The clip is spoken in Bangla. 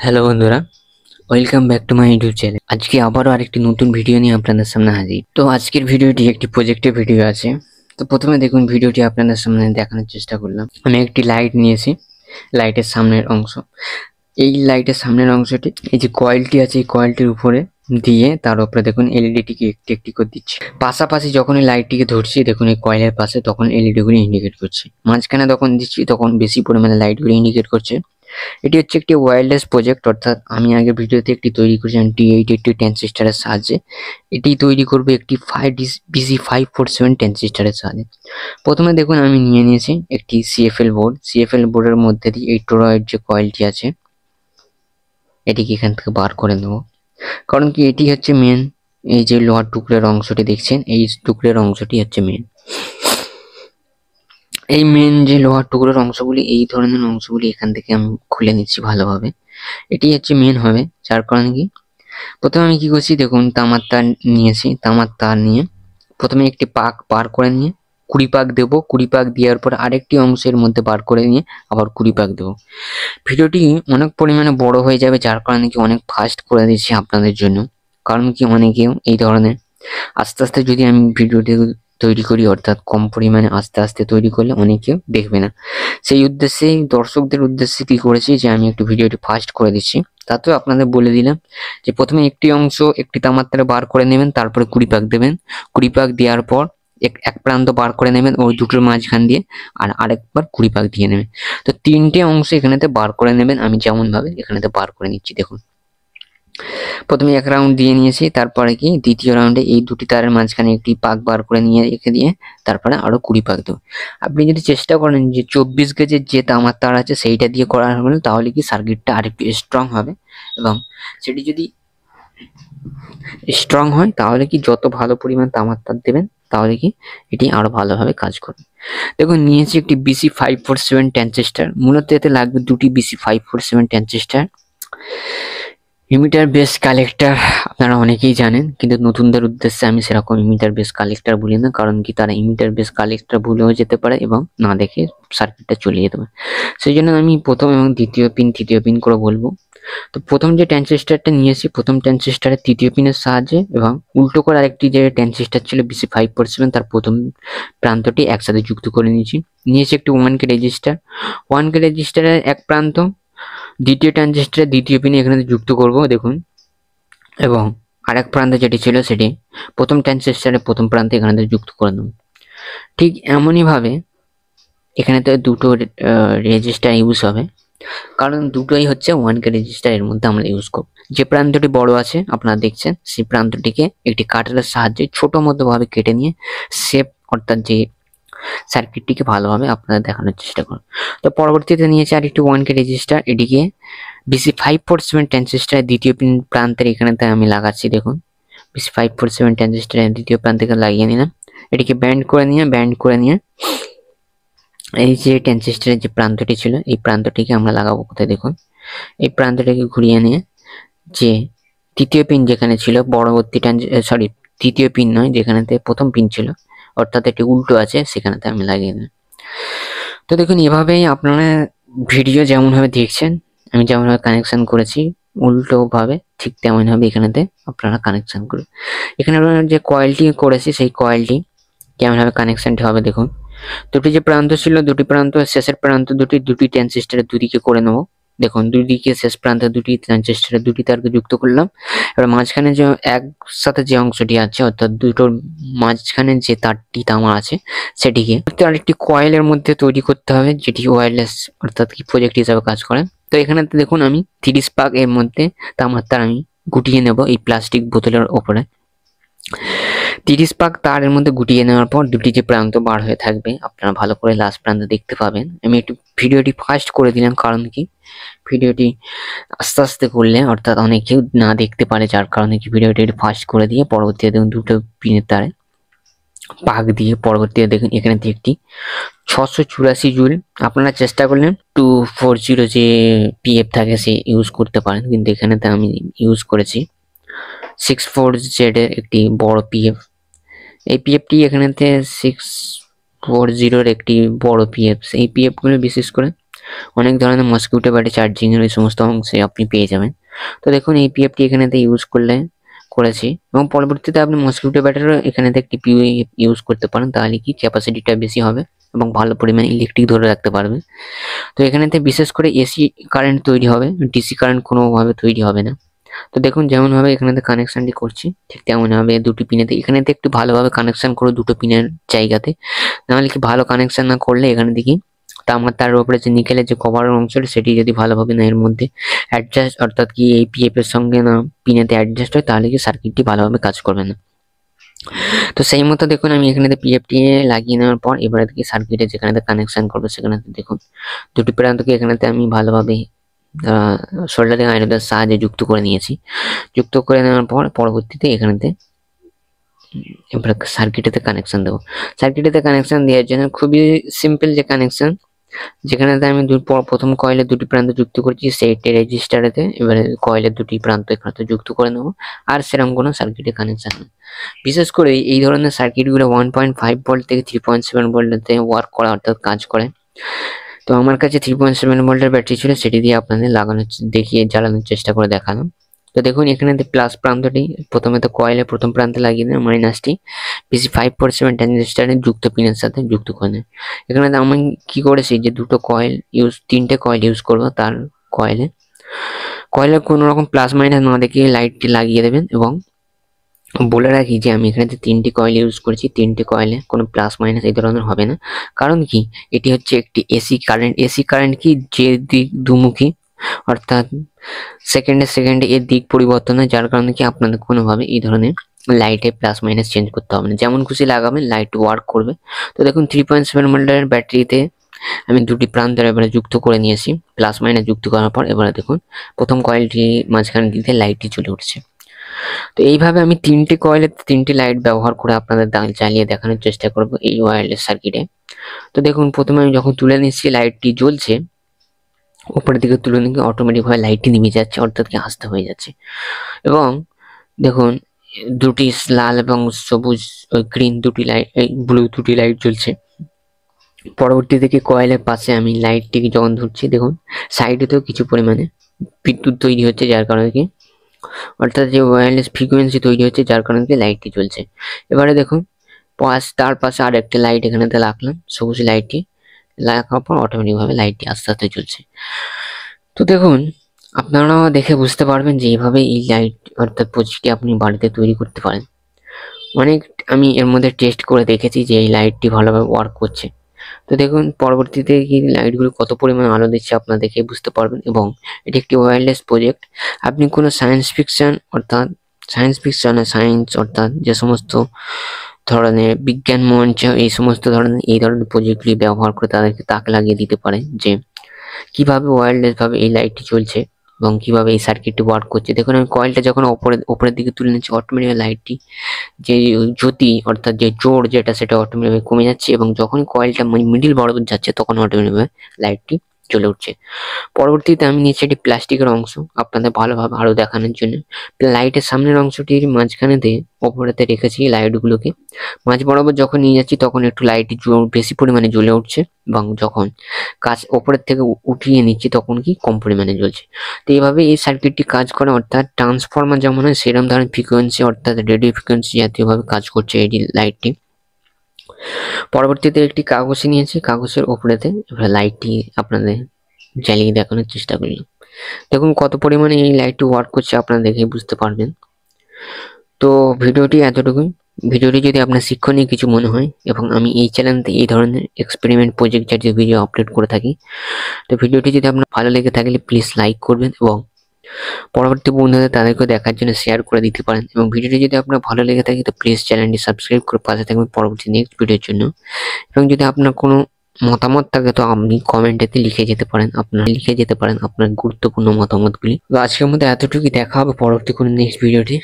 হ্যালো বন্ধুরা, welcome back to my YouTube channel. আজকে আবারও আরেকটি নতুন ভিডিও নিয়ে আপনাদের সামনে হাজির। তো আজকের ভিডিওটি একটি প্রজেক্টের ভিডিও আছে। তো প্রথমে দেখুন ভিডিওটি আপনাদের সামনে দেখানোর চেষ্টা করলাম। আমি একটি লাইট নিয়েছি, লাইটের সামনের অংশ। এই লাইটের সামনের অংশটি এই যে কয়েলটি আছে, এই কয়েলটির উপরে দিয়ে তার উপরে দেখুন এলইডিটিকে একটি একটি করে দিচ্ছি। পাশাপাশি যখন এই লাইটটিকে ধরছি দেখুন এই কয়েলের পাশে, তখন এলইডি গুলো ইন্ডিকেট করছে। মাঝখানে যখন দিচ্ছি তখন বেশি পরিমাণে লাইটগুলো ইন্ডিকেট করছে। এটি হচ্ছে একটি ওয়্যারলেস প্রজেক্ট, অর্থাৎ আমি আগে ভিডিওতে একটি তৈরি করেছিলাম D880 ট্রানজিস্টরের সাহায্যে। এটি তৈরি করবে একটি BC547 ট্রানজিস্টরের সাহায্যে। প্রথমে দেখুন আমি নিয়ে নিয়েছি একটি CFL বোর্ড। CFL বোর্ডের মধ্যে দিয়ে এই টোরয়েড যে কয়েলটি আছে এটিকে এখান থেকে বার করে নেব, কারণ কি এটি হচ্ছে মেন। এই যে লোহার টুকরের অংশটি দেখছেন, এই টুকরের অংশটি হচ্ছে মেন। এই মেন যে লোহার টুকরোর অংশগুলি, এই ধরনের অংশগুলি এখান থেকে আমি খুলে নিচ্ছি ভালোভাবে। এটি হচ্ছে মেন হবে, যার কারণে কি প্রথমে আমি কি করছি দেখুন, তামার তার নিয়েছি। তামার তার নিয়ে প্রথমে একটি পাক বার করে নিয়ে 20 পাক দেবো। 20 পাক দেওয়ার পর আরেকটি অংশের মধ্যে বার করে নিয়ে আবার 20 পাক দেবো। ভিডিওটি অনেক পরিমাণে বড় হয়ে যাবে, যার কারণে কি অনেক ফাস্ট করে দিচ্ছি আপনাদের জন্য। কারণ কি অনেকেও এই ধরনের আস্তে আস্তে যদি আমি ভিডিওটি তৈরি করি, অর্থাৎ কম পরিমাণে আস্তে আস্তে তৈরি করলে অনেকেও দেখবে না। সেই উদ্দেশ্যে দর্শকদের উদ্দেশ্যে কি করেছি যে আমি একটু ভিডিওটি ফাস্ট করে দিচ্ছি। তাতেও আপনাদের বলে দিলাম যে প্রথমে একটি অংশ একটি তামাত্রা বার করে নেবেন, তারপরে 20 পাক দেবেন। 20 পাক দেওয়ার পর এক প্রান্ত বার করে নেবেন ওই দুটোর মাঝখান দিয়ে, আর আরেকবার 20 পাক দিয়ে নেবেন। তো তিনটে অংশ এখানেতে বার করে নেবেন। আমি যেমন ভাবে এখানেতে বার করে নিচ্ছি দেখুন। প্রথমে এক রাউন্ড দিয়ে নিয়েছি, তারপরে কি দ্বিতীয় রাউন্ডে এই দুটি তারের মাঝখানে একটি পাক বার করে নিয়ে রেখে দিয়ে তারপরে আরো 20 পাক দেবো। আপনি যদি চেষ্টা করেন যে 24 গেজের যে তামার তার আছে সেইটা দিয়ে করার হলে, তাহলে কি সার্কিটটা আরেকটু স্ট্রং হবে, এবং সেটি যদি স্ট্রং হয় তাহলে কি যত ভালো পরিমাণ তামার তার দেবেন তাহলে কি এটি আরো ভালোভাবে কাজ করবে। দেখুন নিয়েছি একটি BC547 ট্রানজিস্টর। মূলত এতে লাগবে দুটি BC547 transistor. Emitter base collector আপনারা অনেকেই জানেন, কিন্তু নতুনদের উদ্দেশ্যে আমি সেরকম ইমিটার বেস কালেক্টর বলি না, কারণ কি তারা ইমিটার বেস কালেক্টর ভুলেও যেতে পারে এবং না দেখে সার্কিটটা চলে যেতে পারে। সেই জন্য আমি প্রথম এবং দ্বিতীয় পিন তৃতীয় পিন করে বলবো। তো প্রথম যে ট্রানজিস্টরটা নিয়েছি, প্রথম ট্রানজিস্টরের তৃতীয় পিনের সাহায্যে এবং উল্টো করে আরেকটি যে ট্রানজিস্টর ছিল BC547 তার প্রথম প্রান্তটি একসাথে যুক্ত করে নিয়েছি একটি 1K রেজিস্টার। 1K রেজিস্টারের এক প্রান্ত দ্বিতীয় ট্রানজিস্টরের দ্বিতীয় পিনে এখানে যুক্ত করব দেখুন, এবং আরেক প্রান্তে যেটি ছিল সেটি প্রথম ট্রানজিস্টরের প্রথম প্রান্তে এখানে যুক্ত করে দেব। ঠিক এমনই ভাবে এখানে তো দুটো রেজিস্টার ইউজ হবে, কারণ দুটোই হচ্ছে 1K রেজিস্টার, এর মধ্যে আমরা ইউজ করব। যে প্রান্তটি বড় আছে আপনারা দেখছেন, সেই প্রান্তটিকে একটি কাটারের সাহায্যে ছোট মতো ভাবে কেটে নিয়ে শেপ, অর্থাৎ যে সার্কিটটিকে ভালোভাবে আপনারা দেখানোর চেষ্টা করুন। তো পরবর্তীতে নিয়েছি আরেকটি 1K রেজিস্টার। এটিকে BC547 ট্রানজিস্টরের দ্বিতীয় পিন প্রান্তের এখানেতে আমি লাগাচ্ছি দেখুন। BC547 ট্রানজিস্টরের দ্বিতীয় প্রান্তে লাগিয়ে নিলাম। এটিকে ব্যান্ড করে নিয়ে এই যে ট্রানজিস্টরের যে প্রান্তটি ছিল এই প্রান্তটিকে আমরা লাগাবো কোথায় দেখুন। এই প্রান্তটিকে ঘুরিয়ে নিয়ে যে তৃতীয় পিন যেখানে ছিল, পরবর্তী তৃতীয় পিন নয়, যেখানেতে প্রথম পিন ছিল, অর্থাৎ এটি উল্টো আছে, সেখানেতে আমি লাগিয়ে দিলাম। তো দেখুন এভাবেই আপনারা ভিডিও যেমন ভাবে দেখছেন, আমি যেমন ভাবে কানেকশন করেছি উল্টো ভাবে ঠিক তেমন ভাবে এখানেতে আপনারা কানেকশন করুন। এখানে যে কয়েলটি করেছি সেই কয়েলটি কেমন ভাবে কানেকশনটি হবে দেখুন। দুটি যে প্রান্ত ছিল, দুটি প্রান্ত শেষের প্রান্ত দুটি ট্রানজিস্টরের দুদিকে করে নেবো দেখুন। দুই দিকে শেষ প্রান্তে দুটি ট্রানজিস্টরের দুটি তারকে যুক্ত করলাম। এবার মাঝখানে যে একসাথে যে অংশটি আছে, অর্থাৎ দুটোর মাঝখানে যে তারটি তামা আছে সেটিকে আরেকটি কয়েলের মধ্যে তৈরি করতে হবে, যেটি ওয়্যারলেস অর্থাৎ কি প্রজেক্ট হিসাবে কাজ করে। তো এখানে দেখুন আমি 30 পাক এর মধ্যে তামার তার আমি গুটিয়ে নেব এই প্লাস্টিক বোতলের ওপরে। 30 পাক তারের মধ্যে গুটিয়ে নেওয়ার পর দুটি যে প্রান্ত বার হয়ে থাকবে আপনারা ভালো করে লাস্ট প্রান্ত দেখতে পাবেন। আমি একটু ভিডিওটি ফাস্ট করে দিলাম, কারণ কি ভিডিওটি আস্তে আস্তে করলে অর্থাৎ অনেকেও না দেখতে পারে, যার কারণে কি ভিডিওটি ফাস্ট করে দিয়ে পরবর্তীতে দেখুন দুটো পিনের তারে পাক দিয়ে পরবর্তীতে দেখুন এখানে একটি 684 জুল। আপনারা চেষ্টা করলেন 240 যে পিএফ থাকে সে ইউজ করতে পারেন, কিন্তু এখানেতে আমি ইউজ করেছি 64Z এর একটি বড় পিএফ। এই পিএফটি এখানেতে 640 একটি বড় পিএফ। এই পিএফ গুলো বিশেষ করে অনেক ধরনের মসকিউটো ব্যাটারি চার্জিং এর এই সমস্ত অংশে আপনি পেয়ে যাবেন। তো দেখুন এই পিএফটি এখানেতে ইউজ করেছি এবং পরবর্তীতে আপনি মসকিউটো ব্যাটারিও এখানেতে একটি পিএফ ইউজ করতে পারেন, তাহলে কি ক্যাপাসিটিটা বেশি হবে এবং ভালো পরিমাণে ইলেকট্রিক ধরে রাখতে পারবে। তো এখানেতে বিশেষ করে এসি কারেন্ট তৈরি হবে, ডিসি কারেন্ট কোনোভাবে তৈরি হবে না। তো দেখুন যেমনভাবে এখানেতে কানেকশনটি করছি ঠিক তেমনভাবে দুটি পিনেতে এখানেতে একটু ভালোভাবে কানেকশন করো দুটো পিনের জায়গাতে, নাহলে কি ভালো কানেকশন না করলে এখানে দেখি তামার তারের উপরে যে নিকেলের যে কভারের অংশটা সেটি যদি ভালোভাবে না এর মধ্যে অ্যাডজাস্ট অর্থাৎ কি এই পিএফ এর সঙ্গে না পিনেতে অ্যাডজাস্ট হয়, তাহলে কি সার্কিটটি ভালোভাবে কাজ করবে না। তো সেই মতো দেখুন আমি এখানে পিএফটি লাগিয়ে নেওয়ার পর এবারে দেখি সার্কিটে যেখানে কানেকশন করবো সেখানে দেখুন দুটি প্রান্তকে এখানেতে আমি ভালোভাবে সোল্ডারিং আয়রনের সাহায্যে যুক্ত করে নিয়েছি। যুক্ত করে নেওয়ার পর পরবর্তীতে এখানেতে এবার সার্কিটেতে কানেকশন দেবো। সার্কিটেতে কানেকশন দেওয়ার জন্য খুবই সিম্পল যে কানেকশন, যেখানেতে আমি প্রথম কয়েলের দুটি প্রান্ত যুক্ত করছি সেইটি রেজিস্টারেতে, এবারে কয়েলের দুটি প্রান্ত এখানে যুক্ত করে নেবো। আর সেরকম কোনো সার্কিটে কানেকশন নেই। বিশেষ করে এই ধরনের সার্কিটগুলো 1.5 ভোল্ট থেকে 3.7 ভোল্টে ওয়ার্ক করা অর্থাৎ কাজ করে। তো আমার কাছে 3.7 ভোল্টের ব্যাটারি ছিল, সেটি দিয়ে আপনাদের দেখিয়ে জ্বালানোর চেষ্টা করে দেখালাম। তো দেখুন এখানে প্লাস প্রান্তটি প্রথমে তো কয়েলের প্রথম প্রান্তে লাগিয়ে দেন, মাইনাসটি BC547 ট্রানজিস্টরের যুক্ত পিনের সাথে যুক্ত করে নেন। এখানে আমি কি করেছি যে তিনটে কয়েল ইউজ করবো, তার কয়েলের কোনো রকম প্লাস মাইনাস না দেখিয়ে লাইটটি লাগিয়ে দেবেন। এবং বলে রাখি যে আমি এখানে তিনটি কয়েল ইউজ করেছি, তিনটি কয়েলে কোনো প্লাস মাইনাস এই ধরনের হবে না। কারণ কি এটি হচ্ছে একটি এসি কারেন্ট কি যে দিক দুমুখী, অর্থাৎ সেকেন্ডে এর দিক পরিবর্তন হয়, যার কারণে কি আপনাদের কোনোভাবে এই ধরনের লাইটে প্লাস মাইনাস চেঞ্জ করতে হবে না, যেমন খুশি লাগাবেন লাইট ওয়ার্ক করবে। তো দেখুন 3.7 ভোল্টের ব্যাটারিতে আমি দুটি প্রান্তের এবারে যুক্ত করে নিয়েছি, প্লাস মাইনাস যুক্ত করার পর এবারে দেখুন প্রথম কয়েলটি মাঝখানে দিতে লাইটটি চলে উঠছে। তো এইভাবে আমি তিনটি কয়েলের তিনটি লাইট ব্যবহার করে আপনাদের জ্বালিয়ে দেখানোর চেষ্টা করব এই ওয়্যারলেস সার্কিটে। তো দেখুন প্রথমে আমি যখন তুলে নিচ্ছি লাইটটি জ্বলছে, উপরের দিকে তুলে নিয়ে অটোমেটিকভাবে লাইটটি নিভে যাচ্ছে, অর্থাৎ কি আস্তে হয়ে যাচ্ছে। এবং দেখুন দুটি লাল এবং সবুজ গ্রিন দুটি লাইট ব্লু দুটি লাইট জ্বলছে। পরবর্তী থেকে কয়েলের পাশে আমি লাইটটিকে যখন ধরছি দেখুন সাইডেতেও কিছু পরিমাণে বিদ্যুৎ তৈরি হচ্ছে, যার কারণে কি অর্থাৎ যে ওয়্যারলেস ফ্রিকোয়েন্সি তৈরি হচ্ছে, যার কারণে কি লাইটটি জ্বলছে। এবারে দেখুন তার পাশে আর একটা লাইট এখানেতে রাখলাম, সবুজ লাইটটি লাগার পর অটোমেটিকভাবে লাইটটি আস্তে আস্তে জ্বলছে। তো দেখুন আপনারাও দেখে বুঝতে পারবেন যে এইভাবে এই লাইট অর্থাৎ প্রজেক্টটি আপনি বাড়িতে তৈরি করতে পারেন। অনেক আমি এর মধ্যে টেস্ট করে দেখেছি যে এই লাইটটি ভালোভাবে ওয়ার্ক করছে। তো দেখুন পরবর্তীতে কি লাইটগুলো কত পরিমাণ আলো দিচ্ছে আপনারা দেখে বুঝতে পারবেন। এবং এটি একটি ওয়্যারলেস প্রজেক্ট। আপনি কোনো সায়েন্স অর্থাৎ যে সমস্ত ধরনের বিজ্ঞান মঞ্চ এই সমস্ত ধরনের প্রজেক্টগুলি ব্যবহার করে তাদেরকে তাক লাগিয়ে দিতে পারেন যে কিভাবে ওয়্যারলেস ভাবে এই লাইটটি চলছে এবং কিভাবে এই সার্কিটটি ওয়ার্ক করছে। দেখুন আমি কয়েলটা যখন উপরের দিকে তুলে নিচ্ছি অটোমেটিক লাইটটি যে জ্যোতি অর্থাৎ যে জোর যেটা সেটা অটোমেটিক কমে যাচ্ছে, এবং যখন কয়েলটা মিডিল বরাবর যাচ্ছে তখন অটোমেটিক লাইটটি জ্বলে উঠছে। পরবর্তীতে আমি নিয়েছি একটি প্লাস্টিকের অংশ আপনাদের ভালোভাবে আরো দেখানোর জন্য। লাইটের সামনের অংশটির মাঝখানে দিয়ে ওপরেতে রেখেছি লাইটগুলোকে, মাঝ বরাবর যখন নিয়ে যাচ্ছি তখন একটু লাইট বেশি পরিমাণে জ্বলে উঠছে, এবং যখন ওপরের থেকে উঠিয়ে নিচ্ছি তখন কি কম পরিমাণে জ্বলছে। তো এইভাবে এই সার্কিটটি কাজ করে, অর্থাৎ ট্রান্সফরমার যেমন হয় সেরকম ধরনের ফ্রিকোয়েন্সি অর্থাৎ রেডিও ফ্রিকোয়েন্সি জাতীয়ভাবে কাজ করছে এই লাইটটি। পরবর্তীতে একটি কাগজ নিয়েছি, কাগজের উপরেতে এবার লাইটটি আপনাদের জ্বালিয়ে দেখানোর চেষ্টা করলাম। দেখুন কত পরিমাণে এই লাইটটি ওয়ার্ক করছে আপনারা দেখে বুঝতে পারবেন। তো ভিডিওটি এতটুকুই। ভিডিওটি যদি আপনার শিক্ষণীয় কিছু মনে হয়, এবং আমি এই চ্যানেলে এই ধরনের এক্সপেরিমেন্ট প্রজেক্ট জাতীয় ভিডিও আপলোড করে থাকি, তো ভিডিওটি যদি আপনার ভালো লেগে থাকলে প্লিজ লাইক করবেন এবং পরবর্তী বন্ধুদের তাদেরকে দেখার জন্য শেয়ার করে দিতে পারেন। এবং ভিডিওটি যদি আপনার ভালো লেগে থাকে তো প্লিজ চ্যানেলটি সাবস্ক্রাইব করে পাশে থাকবেন পরবর্তী নেক্সট ভিডিওর জন্য। এবং যদি আপনার কোনো মতামত থাকে তো আপনি কমেন্টেতে লিখে যেতে পারেন আপনার গুরুত্বপূর্ণ মতামতগুলি। তো আজকের মধ্যে এতটুকুই, দেখা হবে পরবর্তী কোনো নেক্সট ভিডিওটি।